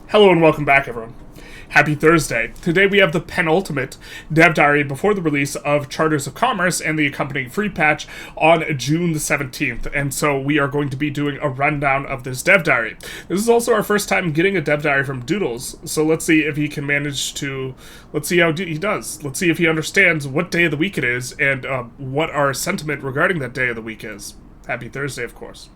Hello and welcome back, everyone. Happy Thursday. Today we have the penultimate dev diary before the release of Charters of Commerce and the accompanying free patch on June the 17th, and so we are going to be doing a rundown of this dev diary. This is also our first time getting a dev diary from Doodles, so let's see if he can manage to, let's see how he does. Let's see if he understands what day of the week it is and what our sentiment regarding that day of the week is. Happy Thursday, of course.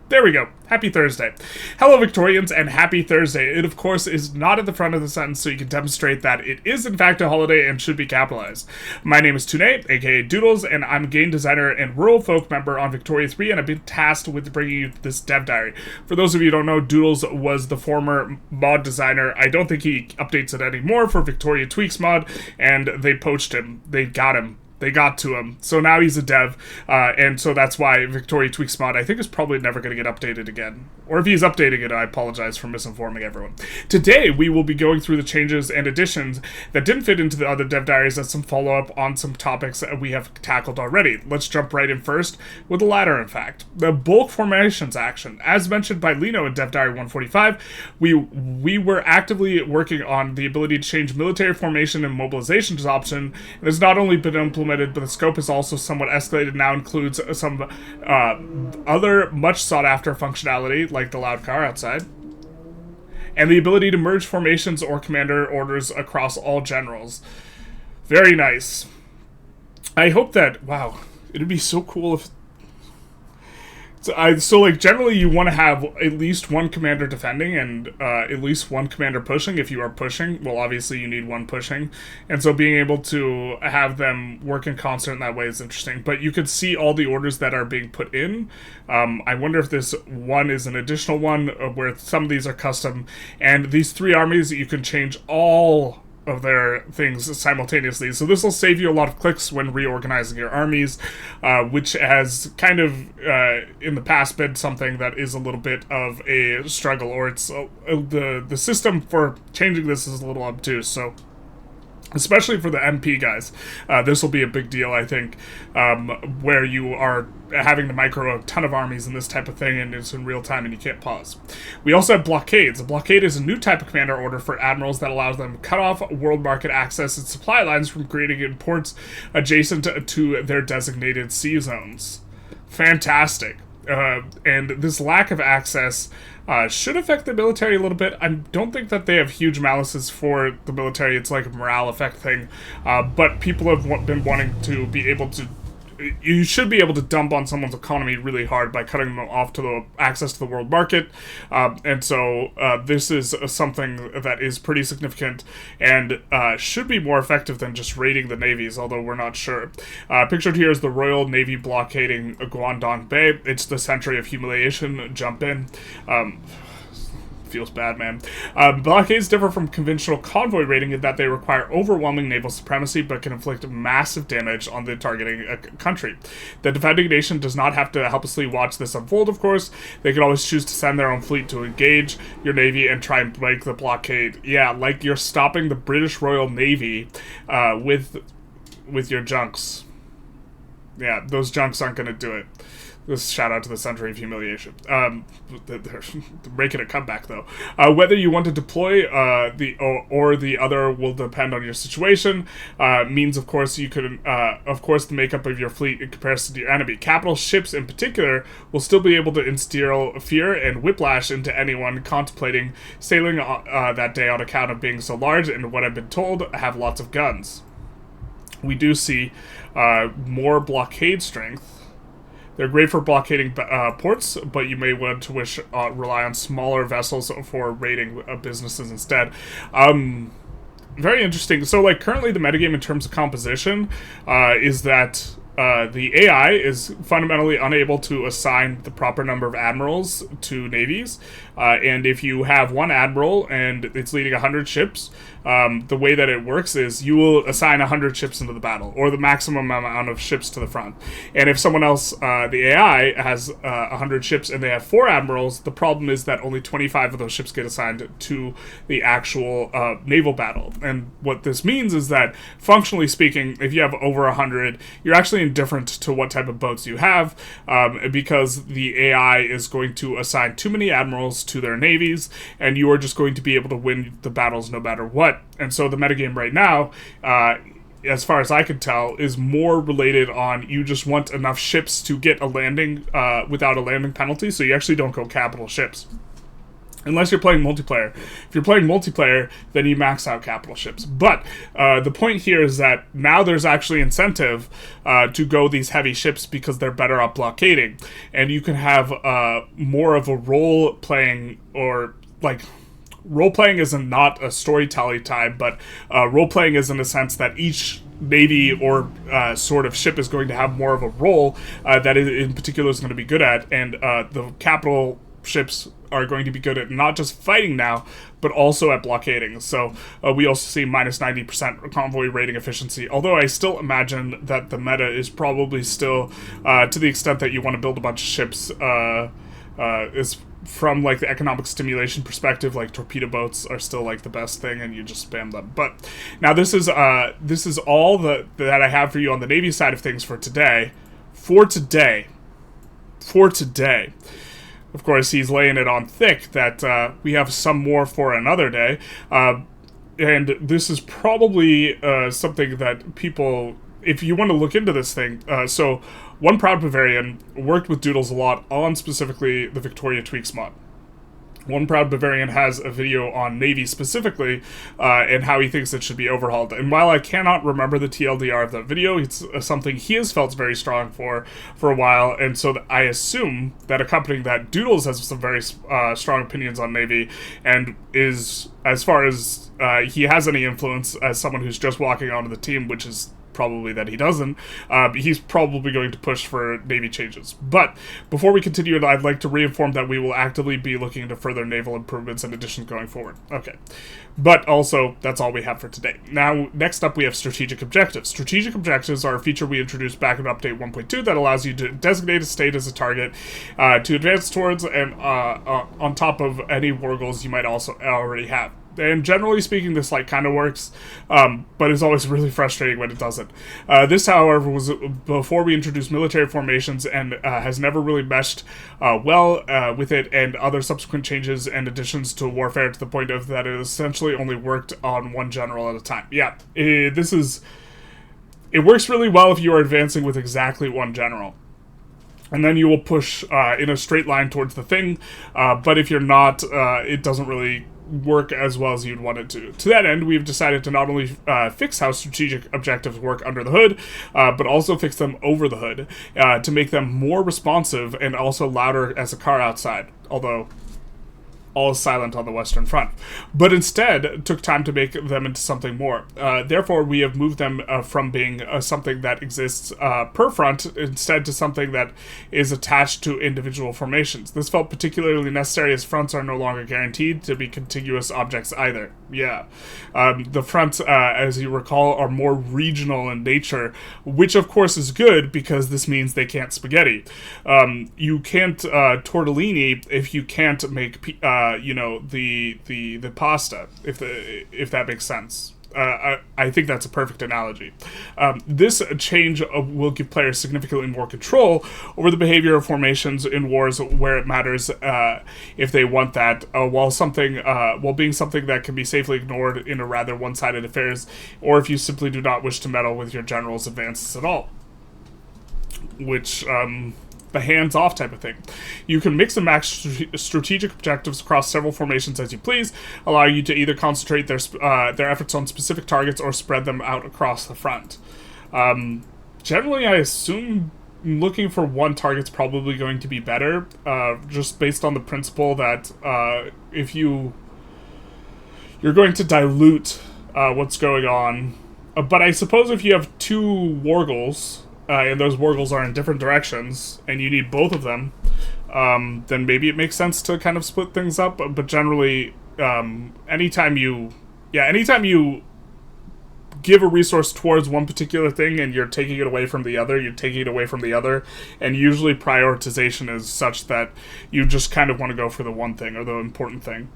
There we go. Happy Thursday. Hello, Victorians, and happy Thursday. It, of course, is not at the front of the sentence, so you can demonstrate that it is, in fact, a holiday and should be capitalized. My name is Tune, aka Doodles, and I'm a game designer and rural folk member on Victoria 3, and I've been tasked with bringing you this dev diary. For those of you who don't know, Doodles was the former mod designer. I don't think he updates it anymore for Victoria Tweaks mod, and they poached him. They got him. They got to him. So now he's a dev, and so that's why Victoria Tweaks mod, I think, is probably never going to get updated again. Or if he's updating it, I apologize for misinforming everyone. Today, we will be going through the changes and additions that didn't fit into the other dev diaries as some follow-up on some topics that we have tackled already. Let's jump right in first with the latter, in fact. The bulk formations action. As mentioned by Lino in Dev Diary 145, we were actively working on the ability to change military formation and mobilizations option. It has not only been implemented, but the scope is also somewhat escalated, now includes some other much sought after functionality, like the loud car outside, and the ability to merge formations or commander orders across all generals. Very nice. I hope that, wow, it'd be so cool if so like, generally you want to have at least one commander defending and at least one commander pushing. If you are pushing, well, obviously you need one pushing, and so being able to have them work in concert in that way is interesting. But you could see all the orders that are being put in. I wonder if this one is an additional one where some of these are custom, and these three armies, you can change all of their things simultaneously. So this will save you a lot of clicks when reorganizing your armies, which has kind of in the past been something that is a little bit of a struggle, or it's the system for changing this is a little obtuse. So especially for the MP guys, this will be a big deal, I think, where you are having to micro a ton of armies and this type of thing, and it's in real time and you can't pause. We also have blockades. A blockade is a new type of commander order for admirals that allows them to cut off world market access and supply lines from creating in ports adjacent to their designated sea zones. Fantastic. And this lack of access should affect the military a little bit. I don't think that they have huge malices for the military. It's like a morale effect thing. But people have been wanting to be able to... You should be able to dump on someone's economy really hard by cutting them off to the access to the world market. And so this is something that is pretty significant and should be more effective than just raiding the navies, although we're not sure. Pictured here is the Royal Navy blockading Guangdong Bay. It's the century of humiliation. Jump in. Feels bad, man. Blockades differ from conventional convoy raiding in that they require overwhelming naval supremacy but can inflict massive damage on the targeting country. The defending nation does not have to helplessly watch this unfold, of course. They can always choose to send their own fleet to engage your navy and try and break the blockade. Yeah, like you're stopping the British Royal Navy with your junks. Yeah, those junks aren't going to do it. This shout out to the Century of Humiliation. They're making a comeback, though. Whether you want to deploy or the other will depend on your situation. Means, of course, you could, of course, the makeup of your fleet in comparison to your enemy. Capital ships, in particular, will still be able to instill fear and whiplash into anyone contemplating sailing that day on account of being so large and, what I've been told, have lots of guns. We do see more blockade strength. They're great for blockading ports, but you may want to rely on smaller vessels for raiding businesses instead. Very interesting. So, like, currently the metagame in terms of composition is that the AI is fundamentally unable to assign the proper number of admirals to navies. And if you have one admiral and it's leading 100 ships, the way that it works is you will assign 100 ships into the battle, or the maximum amount of ships to the front. And if someone else, the AI, has 100 ships and they have 4 admirals, the problem is that only 25 of those ships get assigned to the actual naval battle. And what this means is that, functionally speaking, if you have over 100, you're actually indifferent to what type of boats you have, because the AI is going to assign too many admirals to their navies, and you are just going to be able to win the battles no matter what. And so the metagame right now, as far as I can tell, is more related on you just want enough ships to get a landing without a landing penalty, so you actually don't go capital ships. Unless you're playing multiplayer. If you're playing multiplayer, then you max out capital ships. But the point here is that now there's actually incentive to go these heavy ships because they're better at blockading. And you can have more of a role-playing, or like... Role-playing is not a storytelling type, but role-playing is in the sense that each navy or sort of ship is going to have more of a role that it in particular is going to be good at, and the capital ships are going to be good at not just fighting now, but also at blockading. So we also see minus 90% convoy rating efficiency, although I still imagine that the meta is probably still, to the extent that you want to build a bunch of ships, is from like the economic stimulation perspective, like torpedo boats are still like the best thing, and you just spam them. But now this is all that I have for you on the Navy side of things for today. For today. Of course, he's laying it on thick that we have some more for another day, and this is probably something that people, if you want to look into this thing, so one proud Bavarian worked with Doodles a lot on specifically the Victoria Tweaks mod. One proud Bavarian has a video on Navy specifically, and how he thinks it should be overhauled. And while I cannot remember the TLDR of that video, it's something he has felt very strong for a while, and so I assume that accompanying that, Doodles has some very strong opinions on Navy, and is, as far as he has any influence as someone who's just walking onto the team, which is probably that he doesn't, he's probably going to push for Navy changes. But before we continue, I'd like to reinform that we will actively be looking into further naval improvements and additions going forward. Okay. But also, that's all we have for today. Now, next up we have strategic objectives. Strategic objectives are a feature we introduced back in Update 1.2 that allows you to designate a state as a target to advance towards, and on top of any war goals you might also already have. And generally speaking, this like kind of works, but it's always really frustrating when it doesn't. This, however, was before we introduced military formations, and has never really meshed well with it and other subsequent changes and additions to warfare, to the point of that it essentially only worked on one general at a time. Yeah, it works really well if you are advancing with exactly one general. And then you will push in a straight line towards the thing, but if you're not, it doesn't really work as well as you'd want it to. To that end, we've decided to not only fix how strategic objectives work under the hood, but also fix them over the hood, to make them more responsive and also louder as a car outside, although all is silent on the Western Front. But instead, took time to make them into something more. Therefore, we have moved them from being something that exists per front, instead to something that is attached to individual formations. This felt particularly necessary as fronts are no longer guaranteed to be contiguous objects either. Yeah. The fronts, as you recall, are more regional in nature, which of course is good because this means they can't spaghetti. You can't tortellini if you can't make the pasta, if that makes sense. I think that's a perfect analogy. This change will give players significantly more control over the behavior of formations in wars where it matters, if they want that, while being something that can be safely ignored in a rather one-sided affairs, or if you simply do not wish to meddle with your general's advances at all. Which, the hands-off type of thing. You can mix and match strategic objectives across several formations as you please, allowing you to either concentrate their efforts on specific targets or spread them out across the front. Generally, I assume looking for one target's probably going to be better, just based on the principle that if you're going to dilute what's going on. But I suppose if you have two war goals, and those war goals are in different directions, and you need both of them, then maybe it makes sense to kind of split things up. But generally, anytime you give a resource towards one particular thing and you're taking it away from the other, and usually prioritization is such that you just kind of want to go for the one thing, or the important thing.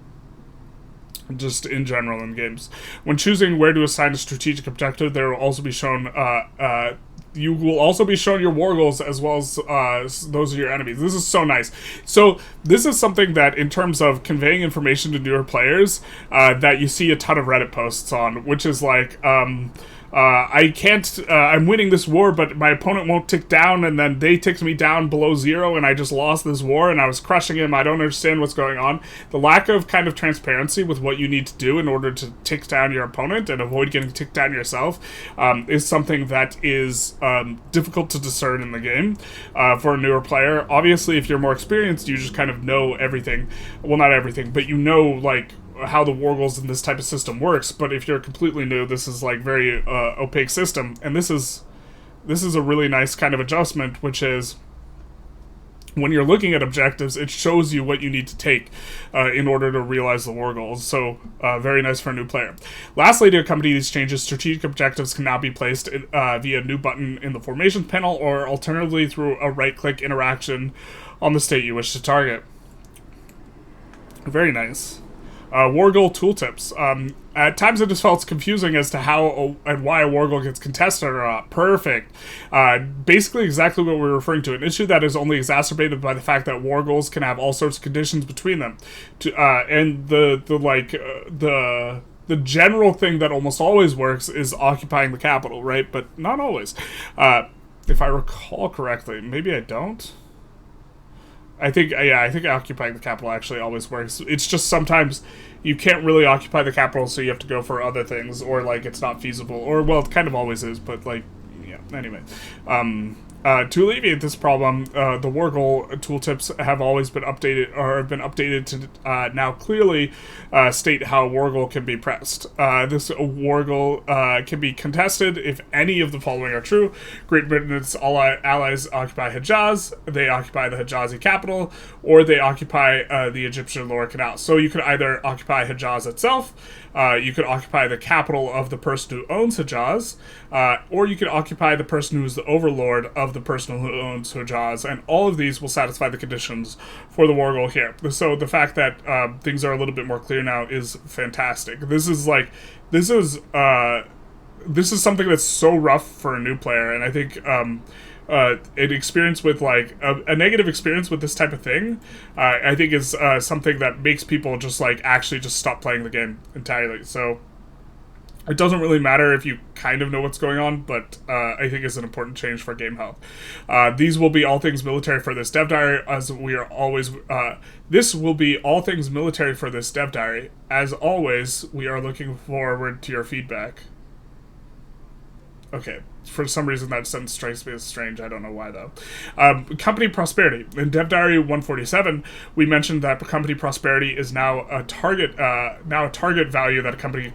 Just in general in games. When choosing where to assign a strategic objective, there will also be shown you will also be shown your war goals as well as those of your enemies. This is so nice. So this is something that, in terms of conveying information to newer players, that you see a ton of Reddit posts on, which is like, I'm winning this war, but my opponent won't tick down, and then they ticked me down below 0, and I just lost this war, and I was crushing him. I don't understand what's going on. The lack of kind of transparency with what you need to do in order to tick down your opponent and avoid getting ticked down yourself is something that is difficult to discern in the game for a newer player. Obviously, if you're more experienced, you just kind of know everything. Well, not everything, but you know, like, how the war goals in this type of system works. But if you're completely new, this is like very opaque system, and this is a really nice kind of adjustment, which is, when you're looking at objectives, it shows you what you need to take in order to realize the war goals. So very nice for a new player. Lastly, to accompany these changes, strategic objectives can now be placed via a new button in the formations panel, or alternatively through a right-click interaction on the state you wish to target. Very nice. War goal tooltips. At times it just felt confusing as to how and why a war goal gets contested or not. Perfect. Basically exactly what we're referring to. An issue that is only exacerbated by the fact that war goals can have all sorts of conditions between them. And the general thing that almost always works is occupying the capital, right? But not always. If I recall correctly, maybe I don't. I think occupying the capital actually always works. It's just sometimes you can't really occupy the capital, so you have to go for other things, or like it's not feasible, or well, it kind of always is, but like, yeah. Anyway, to alleviate this problem, the war goal tooltips have always been updated, or have been updated to now clearly state how a war goal can be pressed. This war goal can be contested if any of the following are true. Great Britain's allies occupy Hejaz, they occupy the Hijazi capital, or they occupy the Egyptian Lower Canal. So you could either occupy Hejaz itself, you could occupy the capital of the person who owns Hejaz, or you could occupy the person who is the overlord of the person who owns Hejaz, and all of these will satisfy the conditions for the war goal here. So the fact that things are a little bit more clear now is fantastic. This is something that's so rough for a new player, and I think an experience with like a negative experience with this type of thing, I think is something that makes people just like actually just stop playing the game entirely. So it doesn't really matter if you kind of know what's going on, but I think it's an important change for game health. These will be all things military for this dev diary, as we are always... this will be all things military for this dev diary. As always, we are looking forward to your feedback. Okay. For some reason, that sentence strikes me as strange. I don't know why, though. Company prosperity. In Dev Diary 147, we mentioned that company prosperity is now a target value that a company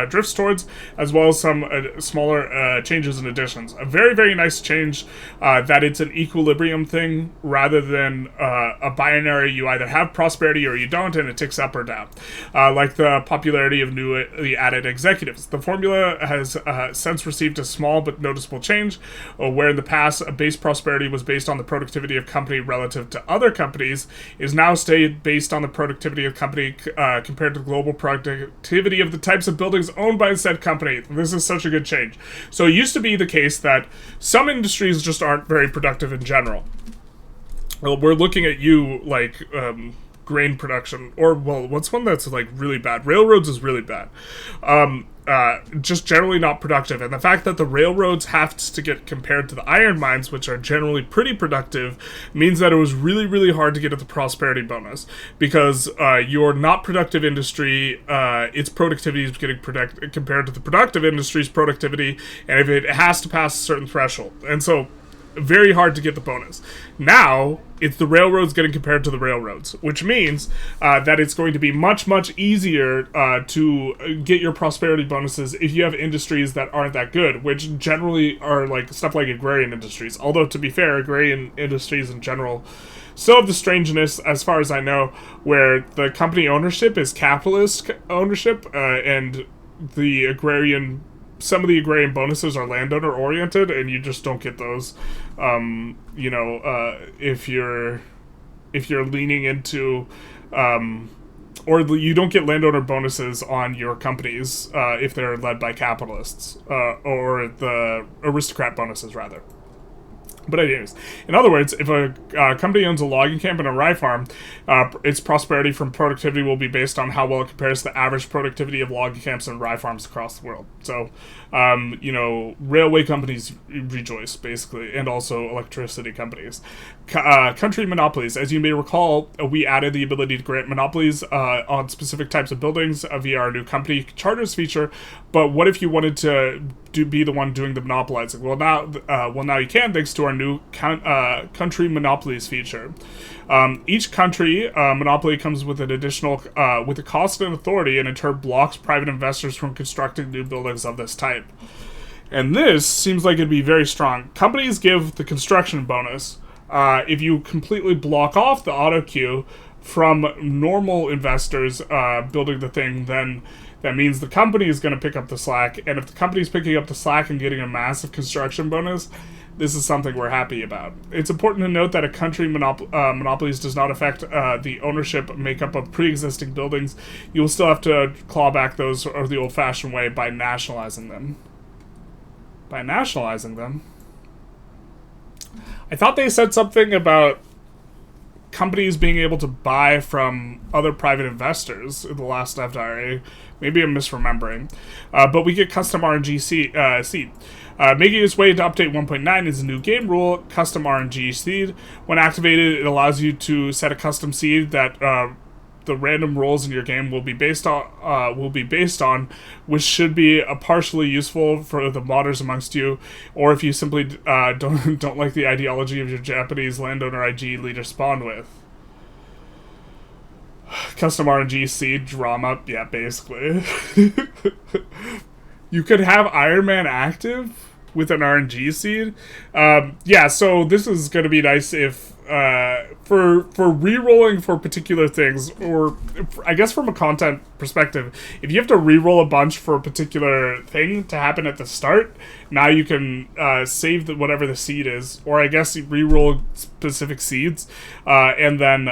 drifts towards, as well as some smaller changes and additions. A very, very nice change that it's an equilibrium thing rather than a binary. You either have prosperity or you don't, and it ticks up or down. Like the popularity of newly added executives. The formula has since received a small but noticeable change, where in the past a base prosperity was based on the productivity of company relative to other companies, is now stayed based on the productivity of company compared to global productivity of the types of buildings owned by said company. This is such a good change. So it used to be the case that some industries just aren't very productive in general. Well, we're looking at you like grain production, or well, what's one that's like really bad? Railroads is really bad. Just generally not productive, and the fact that the railroads have to get compared to the iron mines, which are generally pretty productive, means that it was really, really hard to get at the prosperity bonus, because your not productive industry, its productivity is getting compared to the productive industry's productivity, and if it has to pass a certain threshold, and so very hard to get the bonus. Now, it's the railroads getting compared to the railroads, which means that it's going to be much, much easier to get your prosperity bonuses if you have industries that aren't that good, which generally are like stuff like agrarian industries. Although, to be fair, agrarian industries in general still have the strangeness, as far as I know, where the company ownership is capitalist ownership, and some of the agrarian bonuses are landowner oriented, and you just don't get those. If you're leaning into or you don't get landowner bonuses on your companies if they're led by capitalists, or the aristocrat bonuses, rather. But anyways, in other words, if a company owns a logging camp and a rye farm, its prosperity from productivity will be based on how well it compares to the average productivity of logging camps and rye farms across the world. So, railway companies rejoice, basically, and also electricity companies. Country monopolies. As you may recall, we added the ability to grant monopolies on specific types of buildings via our new company charters feature. But what if you wanted to be the one doing the monopolizing? Well, now you can, thanks to our new country monopolies feature. Each country monopoly comes with an additional with a cost and authority, and in turn blocks private investors from constructing new buildings of this type. And this seems like it'd be very strong. Companies give the construction bonus. If you completely block off the auto queue from normal investors building the thing, then that means the company is going to pick up the slack. And if the company's picking up the slack and getting a massive construction bonus, this is something we're happy about. It's important to note that a country monopolies does not affect the ownership makeup of pre-existing buildings. You will still have to claw back those the old-fashioned way by nationalizing them. By nationalizing them? I thought they said something about companies being able to buy from other private investors in the last Dev Diary. Maybe I'm misremembering. But we get custom RNG seed. Making its way into update 1.9 is a new game rule, custom RNG seed. When activated, it allows you to set a custom seed that the random rolls in your game will be based on, which should be partially useful for the modders amongst you, or if you simply don't like the ideology of your Japanese landowner IG leader spawned with. Custom RNG seed drama, yeah, basically. You could have Iron Man active with an RNG seed. Yeah, so this is going to be nice if for re-rolling for particular things, or I guess from a content perspective, if you have to re-roll a bunch for a particular thing to happen at the start, now you can save whatever the seed is, or I guess you re-roll specific seeds, and then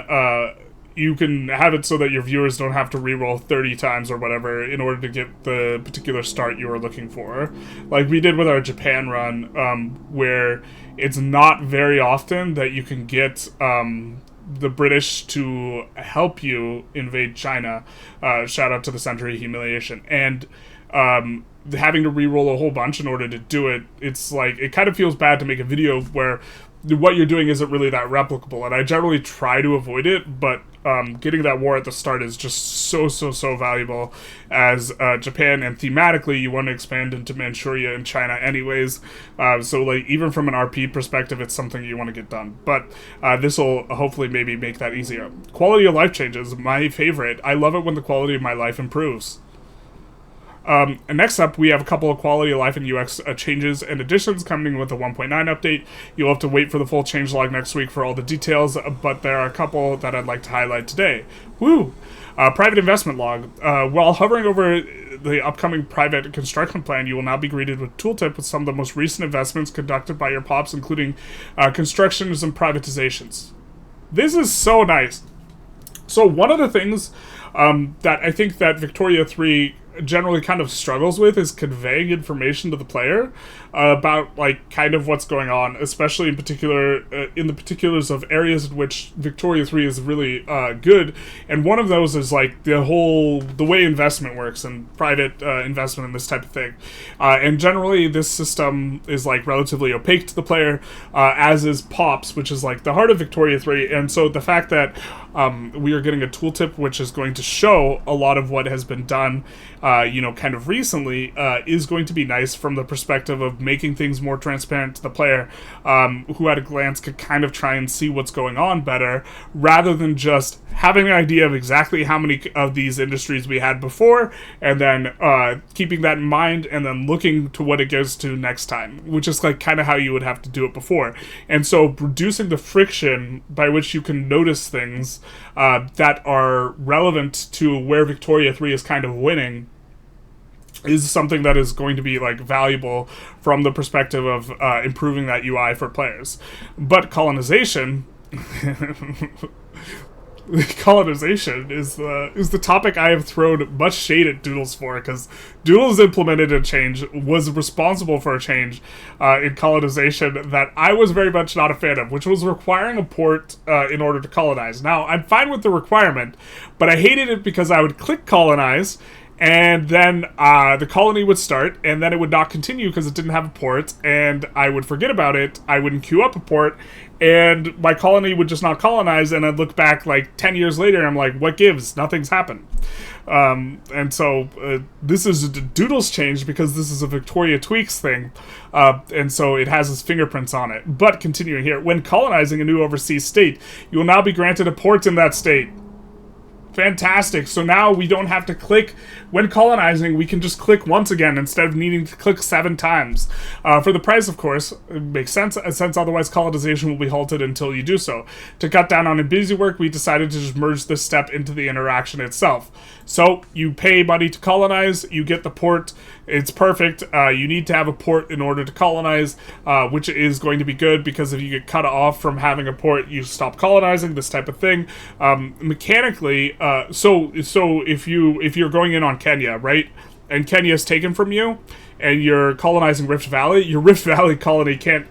you can have it so that your viewers don't have to re-roll 30 times or whatever in order to get the particular start you were looking for. Like we did with our Japan run, where it's not very often that you can get the British to help you invade China. Shout out to the Century Humiliation. And having to re-roll a whole bunch in order to do it, it's like, it kind of feels bad to make a video where what you're doing isn't really that replicable, and I generally try to avoid it, but getting that war at the start is just so valuable as Japan, and thematically you want to expand into Manchuria and China anyways, so like even from an RP perspective it's something you want to get done, but this will hopefully maybe make that easier. Quality of life changes, my favorite. I love it when the quality of my life improves. And next up, we have a couple of quality of life and UX changes and additions coming with the 1.9 update. You'll have to wait for the full changelog next week for all the details, but there are a couple that I'd like to highlight today. Woo! Private investment log. While hovering over the upcoming private construction plan, you will now be greeted with tooltip with some of the most recent investments conducted by your pops, including constructions and privatizations. This is so nice. So one of the things that I think that Victoria 3 generally kind of struggles with is conveying information to the player about like kind of what's going on, especially in particular in the particulars of areas in which Victoria 3 is really good, and one of those is like the way investment works and private investment and this type of thing, and generally this system is like relatively opaque to the player, as is POPs, which is like the heart of Victoria 3, and so the fact that we are getting a tooltip which is going to show a lot of what has been done kind of recently, is going to be nice from the perspective of making things more transparent to the player, who at a glance could kind of try and see what's going on better, rather than just having an idea of exactly how many of these industries we had before, and then keeping that in mind, and then looking to what it goes to next time, which is like kind of how you would have to do it before. And so reducing the friction by which you can notice things that are relevant to where Victoria 3 is kind of winning is something that is going to be like valuable from the perspective of improving that UI for players. But colonization colonization is the topic I have thrown much shade at Doodles for, because Doodles implemented a change, was responsible for a change in colonization that I was very much not a fan of, which was requiring a port in order to colonize. Now, I'm fine with the requirement, but I hated it because I would click colonize, and then the colony would start, and then it would not continue because it didn't have a port, and I would forget about it. I wouldn't queue up a port, and my colony would just not colonize, and I'd look back like 10 years later, and I'm like, what gives? Nothing's happened. And so this is a Doodles change because this is a Victoria Tweaks thing, and so it has his fingerprints on it. But continuing here, when colonizing a new overseas state, you will now be granted a port in that state. Fantastic. So now we don't have to click. When colonizing, we can just click once again instead of needing to click 7 times. For the price, of course, it makes sense, since otherwise colonization will be halted until you do so. To cut down on busy work, we decided to just merge this step into the interaction itself. So you pay money to colonize, you get the port. It's perfect. You need to have a port in order to colonize, which is going to be good, because if you get cut off from having a port, you stop colonizing, this type of thing. Mechanically, so if you're going in on Kenya, right, and Kenya is taken from you, and you're colonizing Rift Valley, your Rift Valley colony can't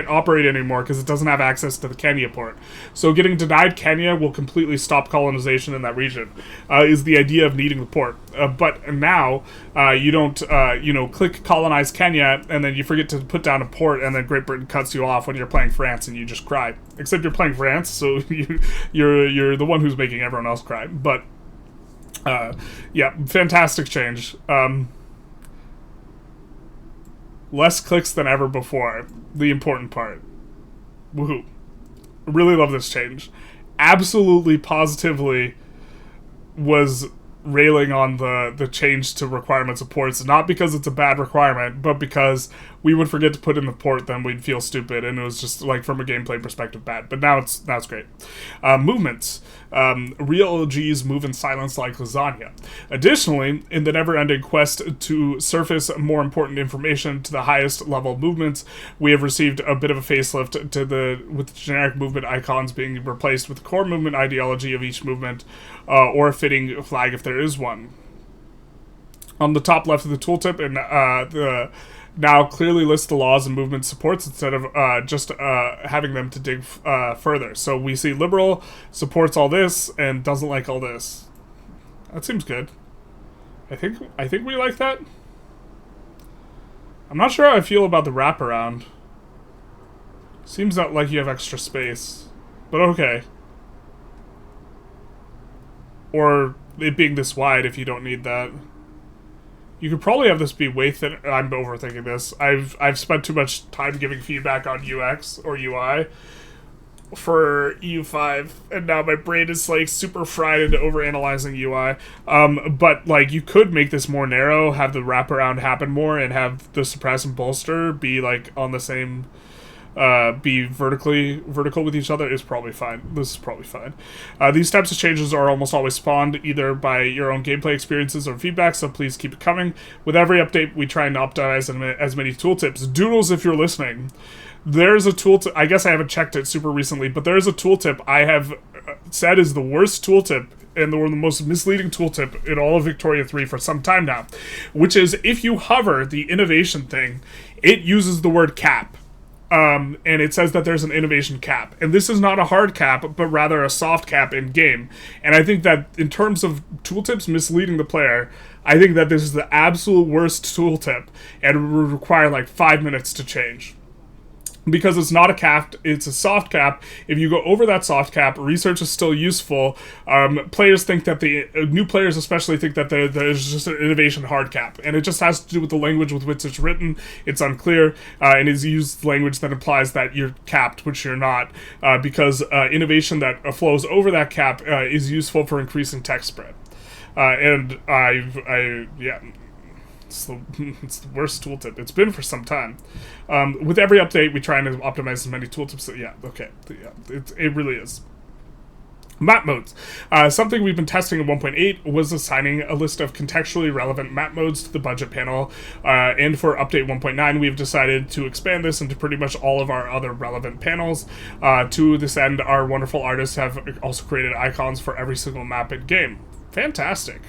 operate anymore because it doesn't have access to the Kenya port. So getting denied Kenya will completely stop colonization in that region, is the idea of needing the port. But now you don't, click colonize Kenya, and then you forget to put down a port, and then Great Britain cuts you off when you're playing France, and you just cry. Except you're playing France, so you're the one who's making everyone else cry. But yeah, fantastic change. Less clicks than ever before. The important part. Woohoo. Really love this change. Absolutely, positively was railing on the change to requirements of ports, not because it's a bad requirement, but because we would forget to put in the port, then we'd feel stupid, and it was just, like, from a gameplay perspective, bad. But now it's great. Movements. Real OGs move in silence like lasagna. Additionally, in the never-ending quest to surface more important information to the highest level movements, we have received a bit of a facelift with generic movement icons being replaced with the core movement ideology of each movement, or a fitting flag if there is one. On the top left of the tooltip, and the now clearly lists the laws and movement supports instead of just having them to dig further. So we see liberal supports all this and doesn't like all this. That seems good. I think we like that. I'm not sure how I feel about the wraparound. Seems like you have extra space, but okay. Or it being this wide if you don't need that. You could probably have this be way thin. I'm overthinking this. I've spent too much time giving feedback on UX or UI for EU5, and now my brain is like super fried into overanalyzing UI. But like you could make this more narrow, have the wraparound happen more, and have the suppress and bolster be like on the same. Be vertical with each other is probably fine. This is probably fine. These types of changes are almost always spawned either by your own gameplay experiences or feedback, so please keep it coming. With every update, we try and optimize as many tooltips. Doodles, if you're listening, there's a tooltip. I guess I haven't checked it super recently, but there's a tooltip I have said is the worst tooltip and the most misleading tooltip in all of Victoria 3 for some time now, which is if you hover the innovation thing, it uses the word cap. And it says that there's an innovation cap. And this is not a hard cap, but rather a soft cap in-game. And I think that in terms of tooltips misleading the player, I think that this is the absolute worst tooltip, and it would require like 5 minutes to change. Because it's not a cap, it's a soft cap. If you go over that soft cap, research is still useful. Players think that new players especially think that there's just an innovation hard cap, and it just has to do with the language with which it's written. It's unclear, and is used language that implies that you're capped, which you're not, because innovation that flows over that cap is useful for increasing text spread. It's the worst tooltip. It's been for some time. With every update, we try and optimize as many tooltips. Yeah, okay. Yeah, it really is. Map modes. Something we've been testing in 1.8 was assigning a list of contextually relevant map modes to the budget panel, and for update 1.9 we've decided to expand this into pretty much all of our other relevant panels. To this end, our wonderful artists have also created icons for every single map in game. Fantastic.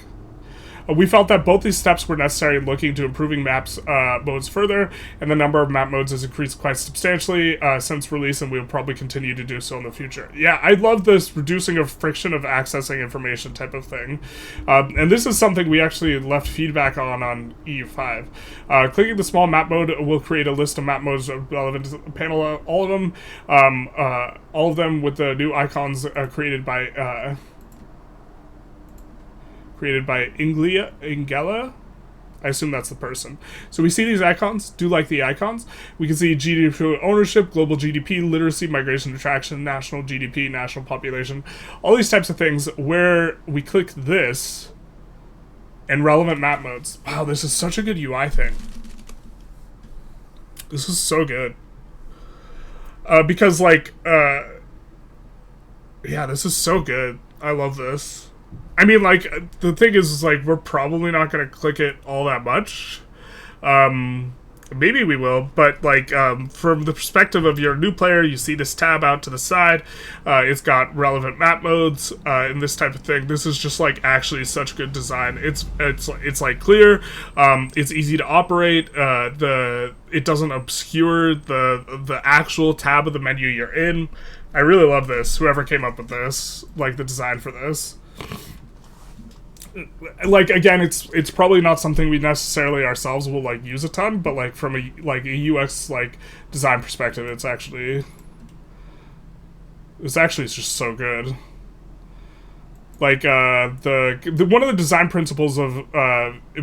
We felt that both these steps were necessary in looking to improving maps modes further, and the number of map modes has increased quite substantially since release, and we will probably continue to do so in the future. Yeah, I love this reducing of friction of accessing information type of thing. And this is something we actually left feedback on EU5. Clicking the small map mode will create a list of map modes relevant to the panel, all of them with the new icons created by Ingela. I assume that's the person. So we see these icons. Do like the icons. We can see GDP ownership, global GDP, literacy, migration attraction, national GDP, national population, all these types of things where we click this and relevant map modes. Wow, this is such a good UI thing. This is so good. Because like, yeah, this is so good. I love this. I mean, like, the thing is like, we're probably not going to click it all that much. Maybe we will, but, like, from the perspective of your new player, you see this tab out to the side. It's got relevant map modes, and this type of thing. This is just, like, actually such good design. It's like, clear. It's easy to operate. It doesn't obscure the actual tab of the menu you're in. I really love this. Whoever came up with this, like, the design for this. Like, again, it's probably not something we necessarily ourselves will like use a ton, but like from a UX like design perspective, it's actually just so good. Like the one of the design principles of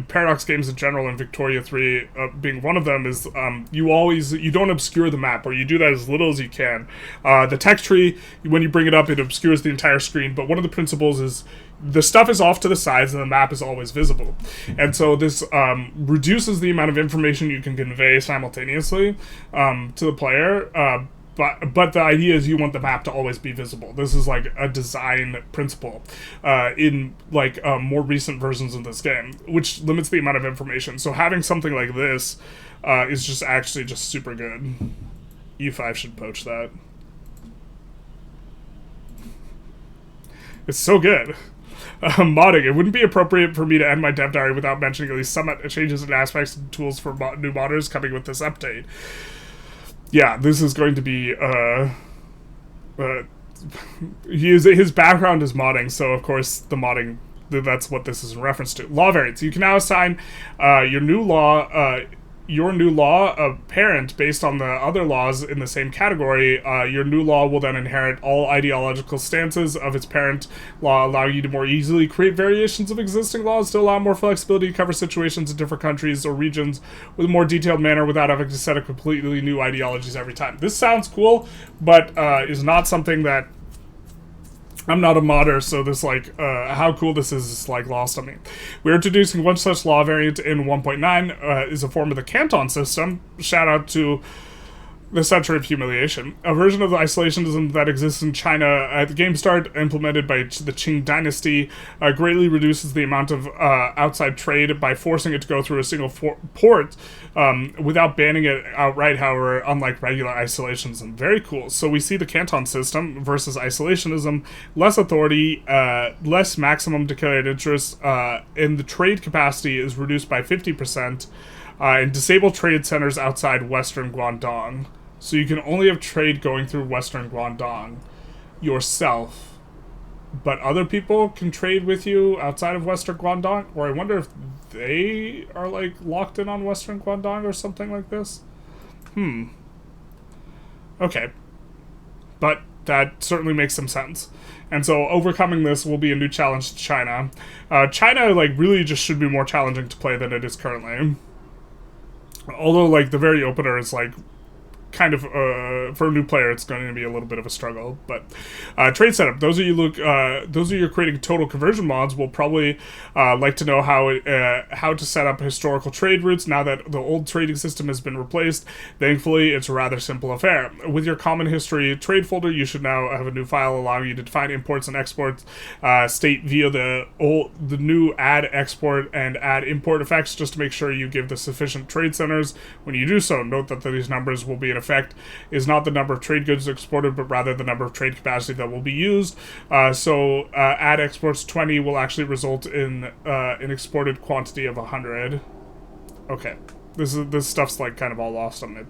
Paradox games in general, and Victoria 3 being one of them, is you don't obscure the map, or you do that as little as you can. The text tree, when you bring it up, it obscures the entire screen, but one of the principles is the stuff is off to the sides and the map is always visible. And so this reduces the amount of information you can convey simultaneously to the player. But the idea is you want the map to always be visible. This is like a design principle in like more recent versions of this game, which limits the amount of information. So having something like this is just actually just super good. U5 should poach that. It's so good. Modding. It wouldn't be appropriate for me to end my dev diary without mentioning at least some changes in aspects and tools for new modders coming with this update. Yeah, this is going to be, his background is modding, so of course the modding, that's what this is in reference to. Law variants. You can now assign your new law a parent based on the other laws in the same category. Your new law will then inherit all ideological stances of its parent law, allowing you to more easily create variations of existing laws to allow more flexibility to cover situations in different countries or regions with a more detailed manner without having to set up completely new ideologies every time. This sounds cool, but is not something that I'm not a modder, so this, like, how cool this is like, lost on me. We're introducing one such law variant in 1.9, is a form of the Canton system. Shout out to the Century of Humiliation, a version of the isolationism that exists in China at the game start, implemented by the Qing dynasty, greatly reduces the amount of outside trade by forcing it to go through a single port without banning it outright, however, unlike regular isolationism. Very cool. So we see the Canton system versus isolationism, less authority, less maximum declared interest, and the trade capacity is reduced by 50%, and disable trade centers outside Western Guangdong. So you can only have trade going through Western Guangdong yourself, but other people can trade with you outside of Western Guangdong, or I wonder if they are, like, locked in on Western Guangdong or something like this. Okay. But that certainly makes some sense. And so overcoming this will be a new challenge to China. China, like, really just should be more challenging to play than it is currently. Although, like, the very opener is, like, kind of for a new player, it's going to be a little bit of a struggle. But trade setup, those of you creating total conversion mods will probably like to know how to set up historical trade routes now that the old trading system has been replaced. Thankfully, it's a rather simple affair. With your common history trade folder, you should now have a new file allowing you to define imports and exports state via the new add export and add import effects, just to make sure you give the sufficient trade centers when you do so. Note that these numbers will be in effect is not the number of trade goods exported, but rather the number of trade capacity that will be used. So add exports 20 will actually result in an exported quantity of 100. Okay. This stuff's like kind of all lost on me.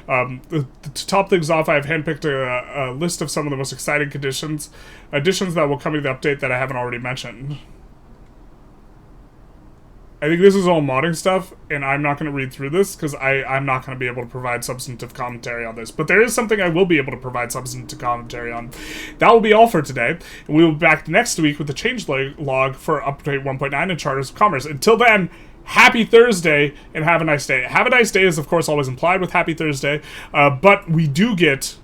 To top things off, I've handpicked a list of some of the most exciting additions that will come to the update that I haven't already mentioned. I think this is all modding stuff, and I'm not going to read through this because I'm not going to be able to provide substantive commentary on this. But there is something I will be able to provide substantive commentary on. That will be all for today. We will be back next week with the changelog for update 1.9 in Charters of Commerce. Until then, happy Thursday and have a nice day. Have a nice day is, of course, always implied with happy Thursday, but we do get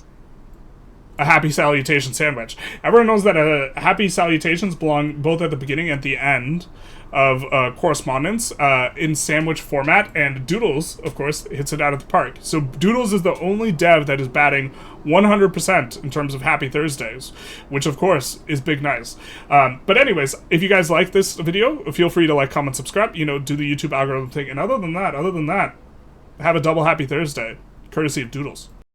a happy salutation sandwich. Everyone knows that happy salutations belong both at the beginning and the end of correspondence in sandwich format, and Doodles, of course, hits it out of the park. So Doodles is the only dev that is batting 100% in terms of Happy Thursdays, which of course is big nice. But anyways, if you guys like this video, feel free to like, comment, subscribe, do the YouTube algorithm thing. And other than that, have a double Happy Thursday, courtesy of Doodles.